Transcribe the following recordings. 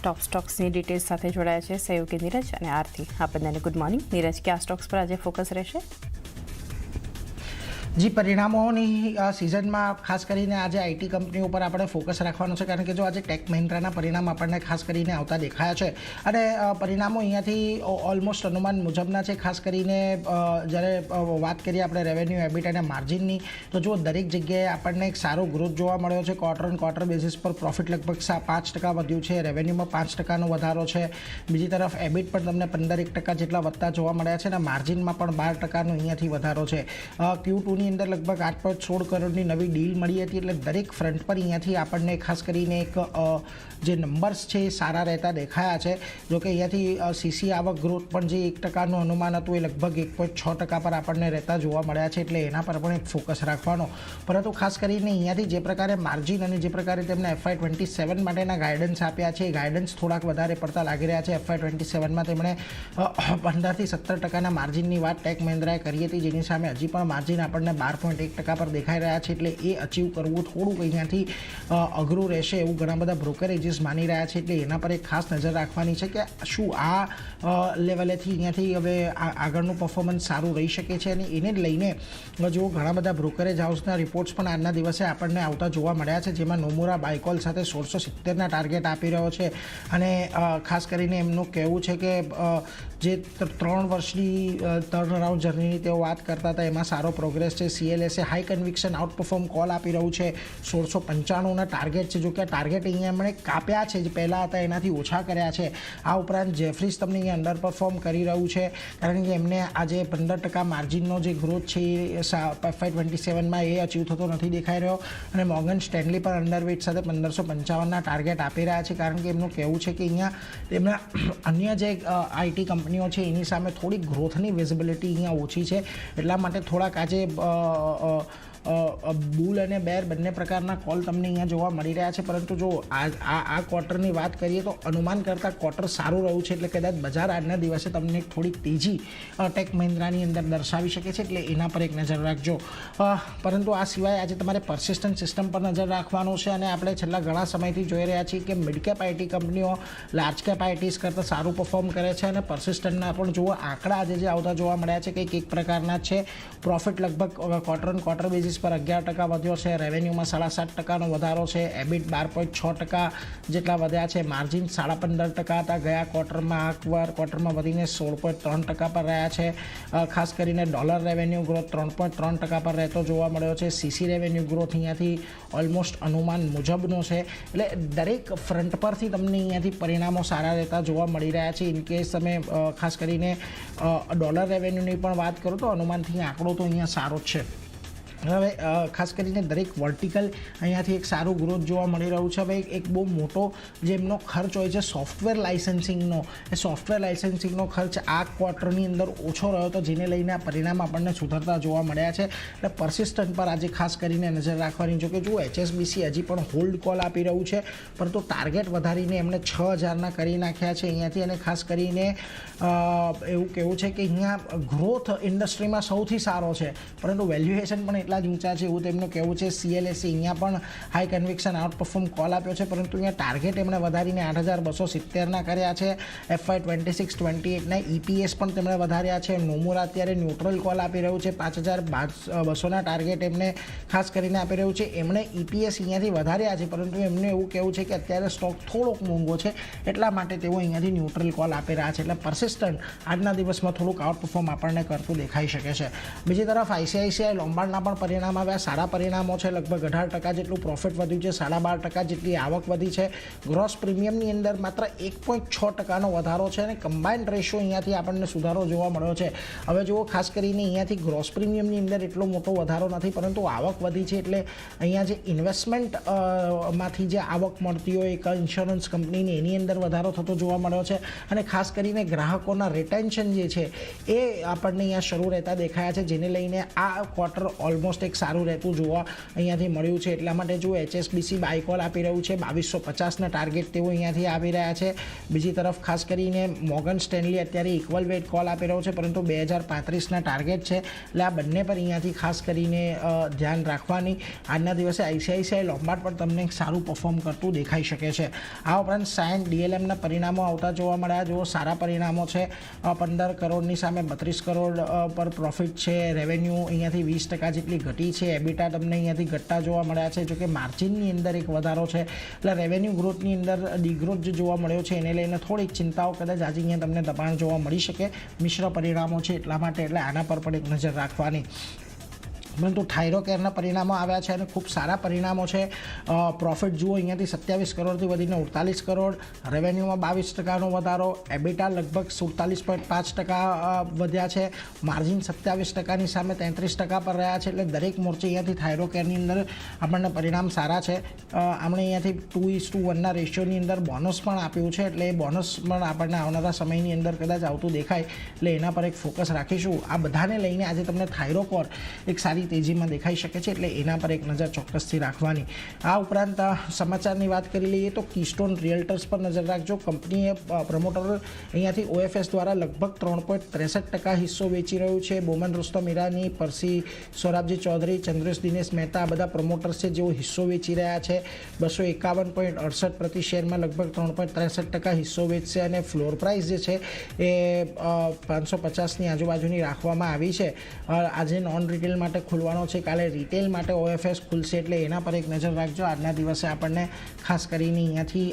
ટોપ સ્ટોક્સની details સાથે જોડાયા છે સહયોગી નીરજ અને આરતી. આ બધાને ગુડ મોર્નિંગ. નીરજ, કયા સ્ટોક્સ પર આજે ફોકસ રહેશે? જી, પરિણામોની સિઝનમાં ખાસ કરીને આજે આઈટી કંપનીઓ પર આપણે ફોકસ રાખવાનું છે, કારણ કે જો આજે ટેક મહિન્દ્રાના પરિણામ આપણને ખાસ કરીને આવતા દેખાયા છે અને પરિણામો અહીંયાથી ઓલમોસ્ટ અનુમાન મુજબના છે. ખાસ કરીને જ્યારે વાત કરીએ આપણે રેવન્યુ, એબિટ અને માર્જિનની, તો જો દરેક જગ્યાએ આપણને એક સારો ગ્રોથ જોવા મળ્યો છે. ક્વાર્ટર ઓન ક્વાર્ટર બેઝિસ પર પ્રોફિટ લગભગ 5% વધ્યું છે, રેવન્યુમાં 5%નો વધારો છે. બીજી તરફ એબિટ પણ તમને 15% જેટલા વધતા જોવા મળ્યા છે અને માર્જિનમાં પણ 12%નો અહીંયાથી વધારો છે. Q2 ની અંદર લગભગ 8.16 કરોડની નવી ડીલ મળી હતી, એટલે દરેક ફ્રન્ટ પર અહીંયાથી આપણને ખાસ કરીને એક જે નંબર્સ છે એ સારા રહેતા દેખાયા છે. જોકે અહીંયાથી સીસી આવક ગ્રોથ પણ જે 1%નું અનુમાન હતું એ લગભગ 1.6% પર આપણને રહેતા જોવા મળ્યા છે, એટલે એના પર પણ એક ફોકસ રાખવાનો. પરંતુ ખાસ કરીને અહીંયાથી જે પ્રકારે માર્જિન અને જે પ્રકારે તેમણે FY27 માટેના ગાઈડન્સ આપ્યા છે, એ ગાઈડન્સ થોડાક વધારે પડતા લાગી રહ્યા છે. FY27માં તેમણે 15થી 17% માર્જિનની વાત ટેક મહિન્દ્રાએ કરી હતી, જેની સામે હજી પણ માર્જિન આપણને 12.1% પર દેખાઈ રહ્યા છે, એટલે એ અચીવ કરવું થોડુંક અહીંયાથી અઘરું રહેશે એવું ઘણા બધા બ્રોકરેજીસ માની રહ્યા છે. એટલે એના પર એક ખાસ નજર રાખવાની છે કે શું આ લેવલેથી અહીંયાથી હવે આગળનું પરફોર્મન્સ સારું રહી શકે છે. અને એને જ લઈને જો ઘણા બધા બ્રોકરેજ હાઉસના રિપોર્ટ્સ પણ આજના દિવસે આપણને આવતા જોવા મળ્યા છે, જેમાં નોમુરા બાયકોલ સાથે 1670ના ટાર્ગેટ આપી રહ્યો છે. અને ખાસ કરીને એમનું કહેવું છે કે જે 3 વર્ષની ટર્નઅરાઉન્ડ જર્નીની તેઓ વાત કરતા હતા, એમાં સારો પ્રોગ્રેસ છે. CLSA હાઈ કન્વિક્શન આઉટપરફોર્મ કોલ આપી રહ્યું છે, 1695ના ટાર્ગેટ છે. જો કે ટાર્ગેટ અહીંયા એમણે કાપ્યા છે, જે પહેલાં હતા એનાથી ઓછા કર્યા છે. આ ઉપરાંત જેફરીસ તમને અહીંયા અંડર પરફોર્મ કરી રહ્યું છે, કારણ કે એમને આજે 15% માર્જિનનો જે ગ્રોથ છે એ FY27માં એ અચીવ થતો નથી દેખાઈ રહ્યો. અને મોર્ગન સ્ટેનલી પણ અંડરવેટ સાથે 1555ના ટાર્ગેટ આપી રહ્યા છે, કારણ કે એમનું કહેવું છે કે અહીંયા તેમના અન્ય જે આઈટી કંપનીઓ છે એની સામે થોડીક ગ્રોથની વિઝિબિલિટી અહીંયા ઓછી છે. એટલા માટે થોડાક આજે બુલ અને બેર બંને પ્રકારના કોલ તમને અહીંયા જોવા મળી રહ્યા છે. પરંતુ જો આ ક્વાર્ટરની વાત કરીએ તો અનુમાન કરતાં ક્વાર્ટર સારું રહ્યું છે, એટલે કદાચ બજાર આજના દિવસે તમને થોડીક તેજી ટેક મહિન્દ્રાની અંદર દર્શાવી શકે છે, એટલે એના પર એક નજર રાખજો. પરંતુ આ સિવાય આજે તમારે persistent સિસ્ટમ પર નજર રાખવાનો છે. અને આપણે છેલ્લા ઘણા સમયથી જોઈ રહ્યા છીએ કે મિડ કેપ આઈટી કંપનીઓ લાર્જ કેપ આઈટીઝ કરતાં સારું પરફોર્મ કરે છે. અને persistentના પણ જુઓ આંકડા આજે જે આવતા જોવા મળ્યા છે કંઈક એક પ્રકારના છે. પ્રોફિટ લગભગ ક્વાર્ટર ઓન ક્વાર્ટર બેઝિસ પર 11% વધ્યો છે, રેવન્યુમાં 7.5%નો વધારો છે, એબિટ 12.6% જેટલા વધ્યા છે, માર્જિન 15.5% હતા ગયા ક્વાર્ટરમાં, આ ક્વાર્ટરમાં વધીને 16.3% પર રહ્યા છે. ખાસ કરીને ડોલર રેવન્યુ ગ્રોથ 3.3% પર રહેતો જોવા મળ્યો છે. સીસી રેવન્યુ ગ્રોથ અહીંયાથી ઓલમોસ્ટ અનુમાન મુજબનો છે. એટલે દરેક ફ્રન્ટ પરથી તમને અહીંયાથી પરિણામો સારા રહેતા જોવા મળી રહ્યા છે. ઇનકેસ તમે ખાસ કરીને ડોલર રેવન્યુની પણ વાત કરો તો અનુમાનથી આંકડો તો અહીંયા સારો જ છે. હવે ખાસ કરીને દરેક વર્ટિકલ અહીંયાથી એક સારું ગ્રોથ જોવા મળી રહ્યું છે. હવે એક બહુ મોટો જે એમનો ખર્ચ હોય છે સોફ્ટવેર લાઇસન્સિંગનો, એ સોફ્ટવેર લાઇસન્સિંગનો ખર્ચ આ ક્વાર્ટરની અંદર ઓછો રહ્યો હતો, જેને લઈને આ પરિણામ આપણને સુધરતા જોવા મળ્યા છે. એટલે persistent પર આજે ખાસ કરીને નજર રાખવાની. જો કે જો HSBC હજી પણ હોલ્ડ કોલ આપી રહ્યું છે, પરંતુ ટાર્ગેટ વધારીને એમણે 6000ના કરી નાખ્યા છે અહીંયાથી. અને ખાસ કરીને એવું કહેવું છે કે અહીંયા ગ્રોથ ઇન્ડસ્ટ્રીમાં સૌથી સારો છે, પરંતુ વેલ્યુએશન પણ જ ઊંચા છે એવું તેમનું કહેવું છે. CLSA અહીંયા પણ હાઈ કન્વિક્શન આઉટપરફોર્મ કોલ આપ્યો છે, પરંતુ અહીંયા ટાર્ગેટ એમણે વધારીને 8270ના કર્યા છે. FY26-28ના EPS પણ તેમણે વધાર્યા છે. નોમુરા અત્યારે ન્યુટ્રલ કોલ આપી રહ્યું છે, 5200ના ટાર્ગેટ એમને ખાસ કરીને આપી રહ્યું છે. એમણે EPS અહીંયાથી વધાર્યા છે, પરંતુ એમને એવું કહેવું છે કે અત્યારે સ્ટોક થોડોક મોંઘો છે, એટલા માટે તેઓ અહીંયાથી ન્યુટ્રલ કોલ આપી રહ્યા છે. એટલે persistent આજના દિવસમાં થોડુંક આઉટપરફોર્મ આપણને કરતું દેખાઈ શકે છે. બીજી તરફ ICICI લોમ્બાર્ડના પણ પરિણામ આવ્યા, સારા પરિણામો છે. લગભગ 18% જેટલું પ્રોફિટ વધ્યું છે, 12.5% જેટલી આવક વધી છે. ગ્રોસ પ્રીમિયમની અંદર માત્ર 1.6%નો વધારો છે અને કમ્બાઇન્ડ રેશિયો અહીંયાથી આપણને સુધારો જોવા મળ્યો છે. હવે જુઓ ખાસ કરીને અહીંયાથી ગ્રોસ પ્રીમિયમની અંદર એટલો મોટો વધારો નથી, પરંતુ આવક વધી છે. એટલે અહીંયા જે ઇન્વેસ્ટમેન્ટ માંથી જે આવક મળતી હોય એક ઇન્સ્યોરન્સ કંપનીની, એની અંદર વધારો થતો જોવા મળ્યો છે. અને ખાસ કરીને ગ્રાહકોના રિટેન્શન જે છે એ આપણને અહીંયા શરૂ રહેતા દેખાયા છે, જેને લઈને આ ક્વાર્ટર ઓલમોસ્ટ ઓલમોસ્ટ એક સારું રહેતું જોવા અહીંયાથી મળ્યું છે. એટલા માટે જો HSBC બાય કોલ આપી રહ્યું છે 2250ના ટાર્ગેટ તેઓ અહીંયાથી આવી રહ્યા છે. બીજી તરફ ખાસ કરીને મોર્ગન સ્ટેનલી અત્યારે ઇક્વલ વેટ કોલ આપી રહ્યો છે, પરંતુ 2035ના ટાર્ગેટ છે, એટલે આ બંને પર અહીંયાથી ખાસ કરીને ધ્યાન રાખવાની. આજના દિવસે ICICI લોમ્બાર્ડ પર તમને સારું પરફોર્મ કરતું દેખાઈ શકે છે. આ ઉપરાંત સાયન્ટ DLMના પરિણામો આવતા જોવા મળ્યા. જો સારા પરિણામો છે, 15 કરોડની સામે 32 કરોડ પર પ્રોફિટ છે. રેવન્યુ અહીંયાથી 20% જેટલી ઘટી છે. એબિટા તમને અહીંયાથી ઘટતા જોવા મળ્યા છે. જોકે માર્જિનની અંદર એક વધારો છે, એટલે રેવન્યુ ગ્રોથની અંદર ડિગ્રોથ જે જોવા મળ્યો છે એને લઈને થોડીક ચિંતાઓ કદાચ આજે અહીંયા તમને દબાણ જોવા મળી શકે. મિશ્ર પરિણામો છે એટલા માટે, એટલે આના પર પણ એક નજર રાખવાની. પરંતુ થાઇરોકેરના પરિણામો આવ્યા છે અને ખૂબ સારા પરિણામો છે. પ્રોફિટ જુઓ અહીંયાથી 27 કરોડથી વધીને 48 કરોડ, રેવન્યુમાં 22%નો વધારો, એબિટા લગભગ 47.5% વધ્યા છે, માર્જિન 27%ની સામે 33% પર રહ્યા છે. એટલે દરેક મોરચે અહીંયાથી થાઇરોકેરની અંદર આપણને પરિણામ સારા છે. આપણે અહીંયાથી 2:1ના રેશિયોની અંદર બોનસ પણ આપ્યું છે, એટલે એ બોનસ પણ આપણને આવનારા સમયની અંદર કદાચ આવતું દેખાય, એટલે એના પર એક ફોકસ રાખીશું. આ બધાને લઈને આજે તમને થાઇરોકોર એક સારી તેજીમાં દેખાઈ શકે છે, એટલે એના પર એક નજર ચોક્કસથી રાખવાની. આ ઉપરાંત સમાચારની વાત કરી લઈએ તો કીસ્ટોન રિયલ્ટર્સ પર નજર રાખજો. કંપનીએ પ્રમોટર અહીંયાથી OFS દ્વારા લગભગ 3.63% હિસ્સો વેચી રહ્યું છે. બોમન રુસ્તમ ઈરાની, પરસી સોરાબજી ચૌધરી, ચંદ્રેશ દિનેશ મહેતા બધા પ્રમોટર્સ છે જેઓ હિસ્સો વેચી રહ્યા છે. 251.68 પ્રતિ શેરમાં લગભગ 3.63% હિસ્સો વેચશે અને ફ્લોર પ્રાઇસ જે છે એ 550ની આજુબાજુની રાખવામાં આવી છે. આજે નોન રિટેલ માટે ખુલવાનો છે, કાલે રિટેલ માટે OFS ખુલશે, એટલે એના પર એક નજર રાખજો. આજના દિવસે આપણને ખાસ કરીને અહીંયાથી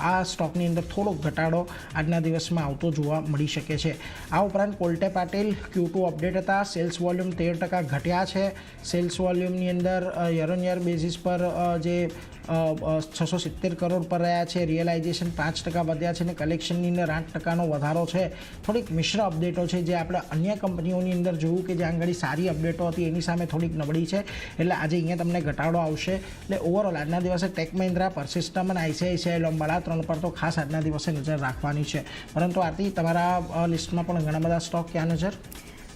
આ સ્ટોકની અંદર થોડોક ઘટાડો આજના દિવસમાં આવતો જોવા મળી શકે છે. આ ઉપરાંત કોલ્ટે પાટીલ Q2 અપડેટ હતા. સેલ્સ વોલ્યુમ 13% ઘટ્યા છે. સેલ્સ વોલ્યુમની અંદર યર ઓન યર બેઝિસ પર જે 670 કરોડ પર રહ્યા છે. રિયલાઇઝેશન 5% વધ્યા છે અને કલેક્શનની અંદર 8%નો વધારો છે. થોડીક મિશ્ર અપડેટો છે જે આપણે અન્ય કંપનીઓની અંદર જોયું કે જ્યાં આગળ સારી અપડેટો હતી એની સામે થોડીક નબળી છે, એટલે આજે અહીંયા તમને ઘટાડો આવશે. એટલે ઓવરઓલ આજના દિવસે ટેક મહિન્દ્રા, પરસિસ્ટમ અને ICICI લોમ્બાર્ડ 3 પર તો ખાસ આજના દિવસે નજર રાખવાની છે. પરંતુ આરતી, તમારા લિસ્ટમાં પણ ઘણા બધા સ્ટોક ક્યાં નજર?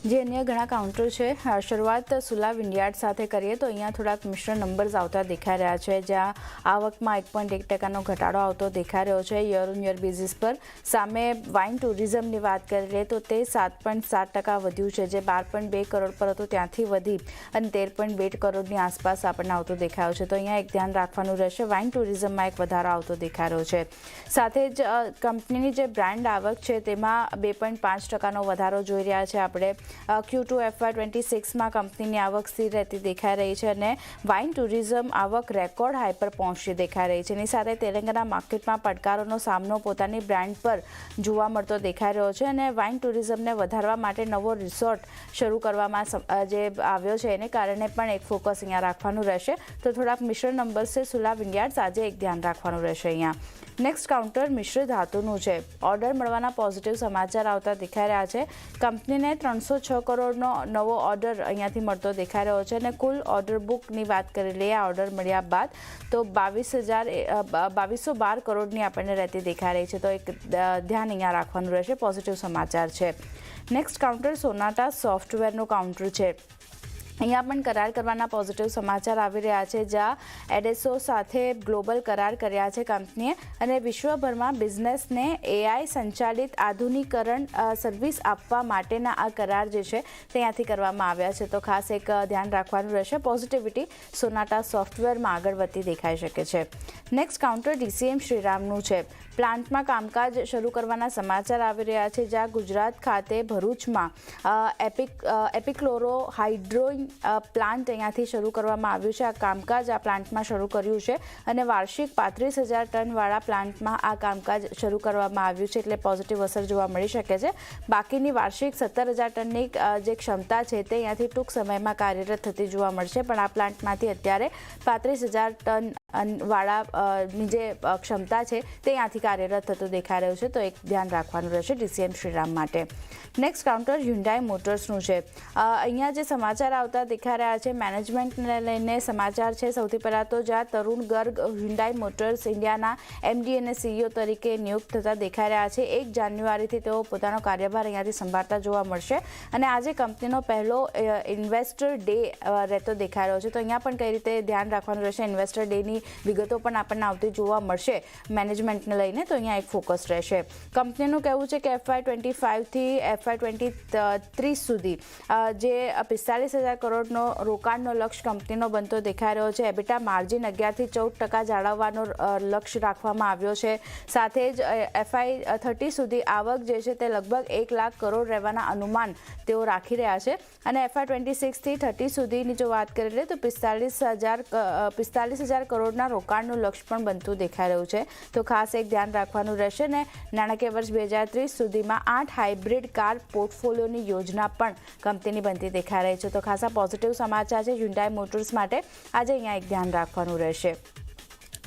જે અન્ય ઘણા કાઉન્ટર છે. શરૂઆત સુલા વિન્ડયાર્ડ સાથે કરીએ તો અહીંયા થોડાક મિશ્ર નંબર્સ આવતા દેખાઈ રહ્યા છે, જ્યાં આવકમાં 1.1%નો ઘટાડો આવતો દેખાઈ રહ્યો છે યર ઓન યર બેઝિસ પર. સામે વાઇન ટુરિઝમની વાત કરીએ તો તે 7.7% વધ્યું છે, જે 12.2 કરોડ પર હતું ત્યાંથી વધી અને 13.2 કરોડની આસપાસ આપણને આવતો દેખાયો છે. તો અહીંયા એક ધ્યાન રાખવાનું રહેશે. વાઇન ટુરિઝમમાં એક વધારો આવતો દેખાઈ રહ્યો છે. સાથે જ કંપનીની જે બ્રાન્ડ આવક છે તેમાં 2.5%નો વધારો જોઈ રહ્યા છે આપણે. Q2 FY26માં કંપનીની આવક સ્થિર રહેતી દેખાઈ રહી છે અને વાઇન ટુરિઝમ આવક રેકોર્ડ હાઈ પર પહોંચતી દેખાઈ રહી છે. એની સાથે તેલંગાણા માર્કેટમાં પડકારોનો સામનો પોતાની બ્રાન્ડ પર જોવા મળતો દેખાઈ રહ્યો છે અને વાઇન ટુરિઝમને વધારવા માટે નવો રિસોર્ટ શરૂ કરવામાં જે આવ્યો છે એને કારણે પણ એક ફોકસ અહીંયા રાખવાનું રહેશે. તો થોડાક મિશ્ર નંબર્સ છે સુલા વિન્ડયાર્ડ્સ, આજે એક ધ્યાન રાખવાનું રહેશે અહીંયા. નેક્સ્ટ કાઉન્ટર મિશ્ર ધાતુનું છે. ઓર્ડર મળવાના પોઝિટિવ સમાચાર આવતા દેખાઈ રહ્યા છે. કંપનીને 306 કરોડનો નવો ઓર્ડર અહીંયાથી મળતો દેખાઈ રહ્યો છે અને કુલ ઓર્ડર બુકની વાત કરી લઈએ આ ઓર્ડર મળ્યા બાદ તો 2212 કરોડની આપણને રહેતી દેખાઈ રહી છે. તો એક ધ્યાન અહીંયા રાખવાનું રહેશે, પોઝિટિવ સમાચાર છે. નેક્સ્ટ કાઉન્ટર સોનાટા સોફ્ટવેરનું કાઉન્ટર છે. અહીંયા પણ કરાર કરવાના પોઝિટિવ સમાચાર આવી રહ્યા છે, જ્યાં એડેસો સાથે ગ્લોબલ કરાર કર્યા છે કંપનીએ અને વિશ્વભરમાં બિઝનેસને AI સંચાલિત આધુનિકરણ સર્વિસ આપવા માટેના આ કરાર જે છે ત્યાંથી કરવામાં આવ્યા છે. તો ખાસ એક ધ્યાન રાખવાનું રહેશે. પોઝિટિવિટી સોનાટા સોફ્ટવેરમાં આગળ વધતી દેખાઈ શકે છે. નેક્સ્ટ કાઉન્ટર DCM શ્રીરામનું છે. પ્લાન્ટમાં કામકાજ શરૂ કરવાના સમાચાર આવી રહ્યા છે, જ્યાં ગુજરાત ખાતે ભરૂચમાં એપિક્લોરો હાઇડ્રોઇન પ્લાન્ટ અહીંયાથી શરૂ કરવામાં આવ્યું છે. આ કામકાજ આ પ્લાન્ટમાં શરૂ કર્યું છે અને વાર્ષિક 35,000 ટનવાળા પ્લાન્ટમાં આ કામકાજ શરૂ કરવામાં આવ્યું છે, એટલે પોઝિટિવ અસર જોવા મળી શકે છે. બાકીની વાર્ષિક 17,000 ટનની જે ક્ષમતા છે તે અહીંયાથી ટૂંક સમયમાં કાર્યરત થતી જોવા મળશે, પણ આ પ્લાન્ટમાંથી અત્યારે 35,000 ટન વાળાની જે ક્ષમતા છે તે અહીંયાથી કાર્યરત થતું દેખાઈ રહ્યું છે, તો એક ધ્યાન રાખવાનું રહેશે DCM શ્રીરામ માટે. નેક્સ્ટ કાઉન્ટર હ્યુન્ડાઈ મોટર્સનું છે. અહીંયા જે સમાચાર આવતા દેખાઈ રહ્યા છે મેનેજમેન્ટને લઈને સમાચાર છે. સૌથી પહેલાં તો જ્યાં તરુણ ગર્ગ હ્યુન્ડાઈ મોટર્સ ઇન્ડિયાના MD અને CEO તરીકે નિયુક્ત થતા દેખાઈ રહ્યા છે. 1 જાન્યુઆરીથી તેઓ પોતાનો કાર્યભાર અહીંયાથી સંભાળતા જોવા મળશે અને આજે કંપનીનો પહેલો ઇન્વેસ્ટર ડે રહેતો દેખાઈ રહ્યો છે, તો અહીંયા પણ કઈ રીતે ધ્યાન રાખવાનું રહેશે. ઇન્વેસ્ટર ડેની વિગતો પણ આપણને આવતી જોવા મળશે મેનેજમેન્ટને લઈને, તો અહીંયા એક ફોકસ રહેશે. કંપનીનું કહેવું છે કે FY25થી FY23 સુધી જે 45,000 કરોડનો રોકાણનો લક્ષ્ય કંપનીનો બનતો દેખાઈ રહ્યો છે. એબિટા માર્જિન 11 થી 14% જાળવવાનો લક્ષ્ય રાખવામાં આવ્યો છે. સાથે જ FY30 સુધી આવક જે છે તે લગભગ 1 લાખ કરોડ રહેવાના અનુમાન તેઓ રાખી રહ્યા છે અને FY26 થી 30 સુધીની જો વાત કરીએ તો 45,000 કરોડના રોકાણનું લક્ષ્ય પણ બનતું દેખાઈ રહ્યું છે, તો ખાસ એક ધ્યાન રાખવાનું રહેશે. ને નાણાકીય વર્ષ 2030 સુધીમાં 8 હાઇબ્રિડ કાર પોર્ટફોલિયોની યોજના પણ કંપનીની બનતી દેખાઈ રહી છે, તો ખાસા પોઝિટિવ સમાચાર છે હ્યુન્ડાઈ મોટર્સ માટે. આજે અહીંયા એક ધ્યાન રાખવાનું રહેશે.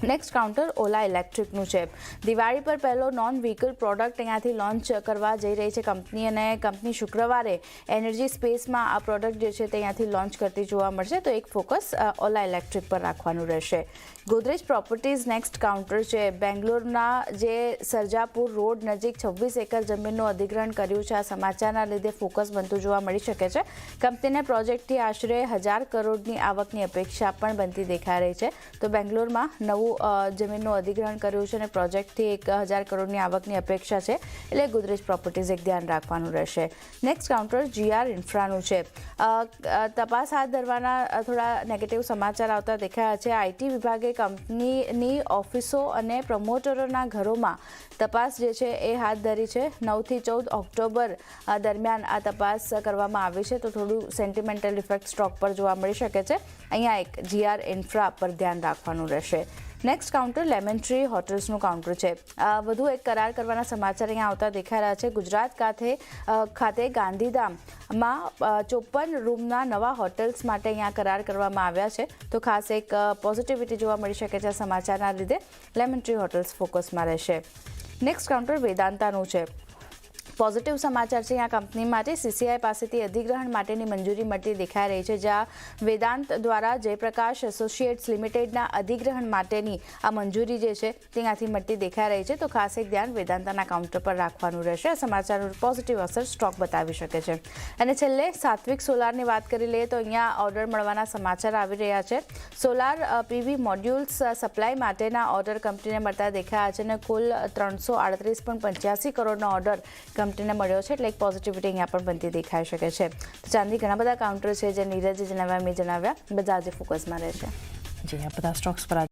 નેક્સ્ટ કાઉન્ટર ઓલા ઇલેક્ટ્રિકનું છે. દિવાળી પર પહેલો નોન વ્હીકલ પ્રોડક્ટ અહીંયાથી લોન્ચ કરવા જઈ રહી છે કંપની અને કંપની શુક્રવારે એનર્જી સ્પેસમાં આ પ્રોડક્ટ જે છે તે અહીંયાથી લોન્ચ કરતી જોવા મળશે, તો એક ફોકસ ઓલા ઇલેક્ટ્રિક પર રાખવાનું રહેશે. ગોદરેજ પ્રોપર્ટીઝ નેક્સ્ટ કાઉન્ટર છે. બેંગ્લોરના જે સરજાપુર રોડ નજીક 26 એકર જમીનનું અધિગ્રહણ કર્યું છે. આ સમાચારના લીધે ફોકસ બનતું જોવા મળી શકે છે. કંપનીને પ્રોજેક્ટથી આશરે 1,000 કરોડની આવકની અપેક્ષા પણ બનતી દેખાઈ રહી છે, તો બેંગ્લોરમાં નવું જમીનનું અધિગ્રહણ કર્યું છે અને પ્રોજેક્ટથી 1,000 કરોડની આવકની અપેક્ષા છે, એટલે ગોદરેજ પ્રોપર્ટીઝ એક ધ્યાન રાખવાનું રહેશે. નેક્સ્ટ કાઉન્ટર GR ઇન્ફ્રાનું છે. તપાસ હાથ ધરવાના થોડા નેગેટિવ સમાચાર આવતા દેખાયા છે. IT વિભાગે કંપનીની ઓફિસો અને પ્રમોટરોના ઘરોમાં તપાસ જે છે એ હાથ ધરી છે. 9 થી 14 ઓક્ટોબર દરમિયાન આ તપાસ કરવામાં આવી છે, તો થોડું સેન્ટિમેન્ટલ ઇફેક્ટ સ્ટોક પર જોવા મળી શકે છે. અહીંયા એક GR ઇન્ફ્રા પર ધ્યાન રાખવાનું રહેશે. નેક્સ્ટ કાઉન્ટર લેમન ટ્રી હોટલ્સનું કાઉન્ટર છે. વધુ એક કરાર કરવાના સમાચાર અહીંયા આવતા દેખાઈ રહ્યા છે. ગુજરાત ખાતે ગાંધીધામમાં 54 રૂમના નવા હોટલ્સ માટે અહીંયા કરાર કરવામાં આવ્યા છે, તો ખાસ એક પોઝિટિવિટી જોવા મળી શકે છે સમાચારના લીધે. લેમન ટ્રી હોટલ્સ ફોકસમાં રહેશે. નેક્સ્ટ કાઉન્ટર વેદાંતાનું છે. પોઝિટિવ સમાચાર છે અહીંયા કંપની માટે. CCI પાસેથી અધિગ્રહણ માટેની મંજૂરી મળતી દેખાઈ રહી છે, જ્યાં વેદાંત દ્વારા જયપ્રકાશ એસોસિએટ્સ લિમિટેડના અધિગ્રહણ માટેની આ મંજૂરી જે છે ત્યાંથી મળતી દેખાઈ રહી છે, તો ખાસ એક ધ્યાન વેદાંતાના કાઉન્ટર પર રાખવાનું રહેશે. આ સમાચારનું પોઝિટિવ અસર સ્ટોક બતાવી શકે છે. અને છેલ્લે સાત્વિક સોલારની વાત કરી લઈએ તો અહીંયા ઓર્ડર મળવાના સમાચાર આવી રહ્યા છે. સોલાર PV મોડ્યુલ્સ સપ્લાય માટેના ઓર્ડર કંપનીને મળતા દેખાયા છે અને કુલ 338.85 કરોડનો ઓર્ડર કંપનીને મળ્યો છે, એટલે એક પોઝિટિવિટી અહીંયા પણ બનતી દેખાઈ શકે છે. તો ચાંદી ઘણા બધા કાઉન્ટર છે જે નીરજે જણાવ્યા, મેં જણાવ્યા, બધા આજે ફોકસમાં રહેશે. જી, આ બધા સ્ટોક્સ પર